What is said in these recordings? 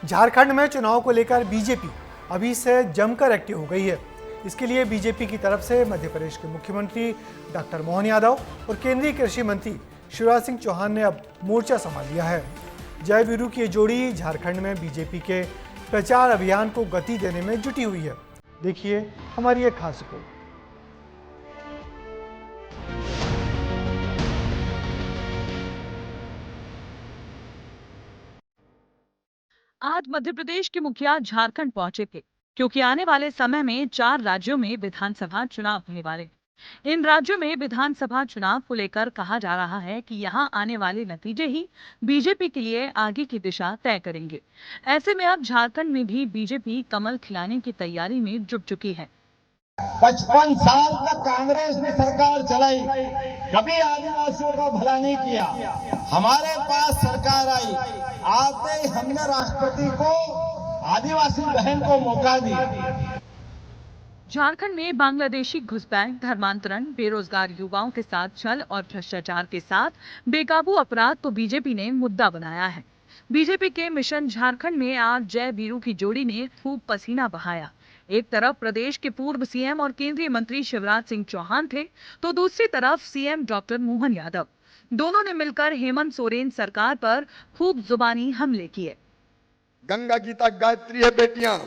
झारखंड में चुनाव को लेकर बीजेपी अभी से जमकर एक्टिव हो गई है। इसके लिए बीजेपी की तरफ से मध्य प्रदेश के मुख्यमंत्री डॉक्टर मोहन यादव और केंद्रीय कृषि मंत्री शिवराज सिंह चौहान ने अब मोर्चा संभाल लिया है। जय वीरू की ये जोड़ी झारखंड में बीजेपी के प्रचार अभियान को गति देने में जुटी हुई है। देखिए हमारी एक खास रिपोर्ट। आज मध्य प्रदेश के मुखिया झारखंड पहुंचे थे क्योंकि आने वाले समय में 4 राज्यों में विधानसभा चुनाव होने वाले। इन राज्यों में विधानसभा चुनाव को लेकर कहा जा रहा है कि यहां आने वाले नतीजे ही बीजेपी के लिए आगे की दिशा तय करेंगे। ऐसे में अब झारखंड में भी बीजेपी कमल खिलाने की तैयारी में जुट चुकी है। 55 साल तक कांग्रेस ने सरकार चलाई, कभी आदिवासियों का भला नहीं किया। हमारे पास सरकार आई, आते ही हमने राष्ट्रपति को आदिवासी बहन को मौका दिया। झारखंड में बांग्लादेशी घुसपैठ, धर्मांतरण, बेरोजगार युवाओं के साथ छल और भ्रष्टाचार के साथ बेकाबू अपराध को बीजेपी ने मुद्दा बनाया है। बीजेपी के मिशन झारखंड में आज जय वीरू की जोड़ी ने खूब पसीना बहाया। एक तरफ प्रदेश के पूर्व सीएम और केंद्रीय मंत्री शिवराज सिंह चौहान थे, तो दूसरी तरफ सीएम डॉक्टर मोहन यादव। दोनों ने मिलकर हेमंत सोरेन सरकार पर खूब जुबानी हमले किए। गंगा गीता गायत्री है बेटियां,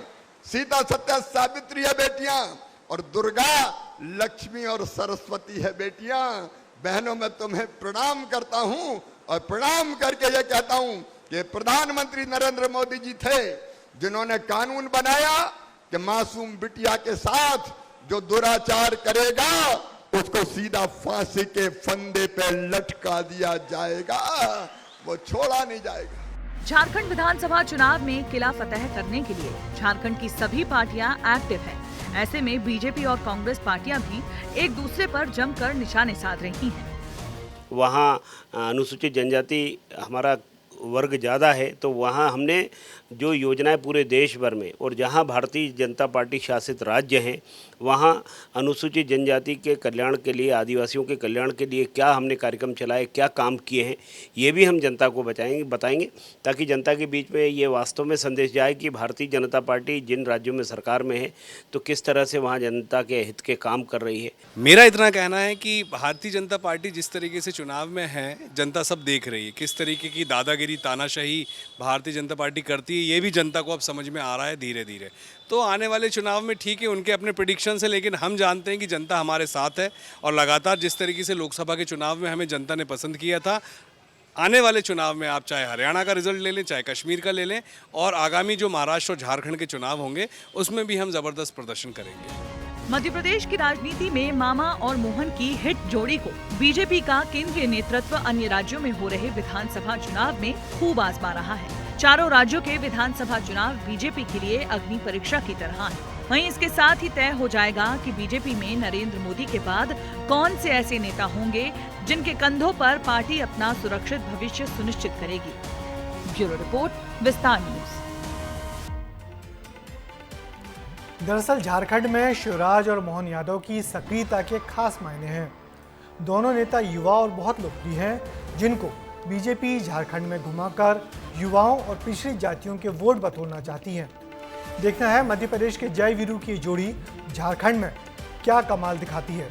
सीता सत्या सावित्री है बेटियां, और दुर्गा लक्ष्मी और सरस्वती है बेटियां। बहनों मैं तुम्हें प्रणाम करता हूं और प्रणाम करके ये कहता हूं कि प्रधानमंत्री नरेंद्र मोदी जी थे जिन्होंने कानून बनाया कि मासूम बिटिया के साथ जो दुराचार करेगा उसको सीधा फांसी के फंदे पे लटका दिया जाएगा, वो छोड़ा नहीं जाएगा। झारखंड विधानसभा चुनाव में किला फतेह करने के लिए झारखंड की सभी पार्टियां एक्टिव हैं। ऐसे में बीजेपी और कांग्रेस पार्टियां भी एक दूसरे पर जमकर निशाने साध रही हैं। वहाँ अनुसूचित जनजाति हमारा वर्ग ज़्यादा है, तो वहाँ हमने जो योजनाएं पूरे देश भर में और जहाँ भारतीय जनता पार्टी शासित राज्य हैं वहाँ अनुसूचित जनजाति के कल्याण के लिए, आदिवासियों के कल्याण के लिए क्या हमने कार्यक्रम चलाए, क्या काम किए हैं, ये भी हम जनता को बताएंगे ताकि जनता के बीच में ये वास्तव में संदेश जाए कि भारतीय जनता पार्टी जिन राज्यों में सरकार में है तो किस तरह से वहाँ जनता के हित के काम कर रही है। मेरा इतना कहना है कि भारतीय जनता पार्टी जिस तरीके से चुनाव में है, जनता सब देख रही है। किस तरीके की दादागिरी, तानाशाही भारतीय जनता पार्टी करती है, ये भी जनता को अब समझ में आ रहा है धीरे धीरे। तो आने वाले चुनाव में ठीक है उनके अपने प्रेडिक्शन है, लेकिन हम जानते हैं कि जनता हमारे साथ है और लगातार जिस तरीके से लोकसभा के चुनाव में हमें जनता ने पसंद किया था, आने वाले चुनाव में आप चाहे हरियाणा का रिजल्ट ले लें, चाहे कश्मीर का ले लें, और आगामी जो महाराष्ट्र और झारखंड के चुनाव होंगे उसमें भी हम जबरदस्त प्रदर्शन करेंगे। मध्य प्रदेश की राजनीति में मामा और मोहन की हिट जोड़ी को बीजेपी का केंद्रीय नेतृत्व अन्य राज्यों में हो रहे विधानसभा चुनाव में खूब आजमा रहा है। चारों राज्यों के विधानसभा चुनाव बीजेपी के लिए अग्नि परीक्षा की तरह है। वहीं इसके साथ ही तय हो जाएगा कि बीजेपी में नरेंद्र मोदी के बाद कौन से ऐसे नेता होंगे जिनके कंधों पर पार्टी अपना सुरक्षित भविष्य सुनिश्चित करेगी। ब्यूरो रिपोर्ट, विस्तार न्यूज। दरअसल झारखंड में शिवराज और मोहन यादव की सक्रियता के खास मायने हैं। दोनों नेता युवा और बहुत लोकप्रिय हैं, जिनको बीजेपी झारखंड में घुमाकर युवाओं और पिछड़ी जातियों के वोट बटोरना चाहती है। देखना है मध्य प्रदेश के जय वीरू की जोड़ी झारखंड में क्या कमाल दिखाती है।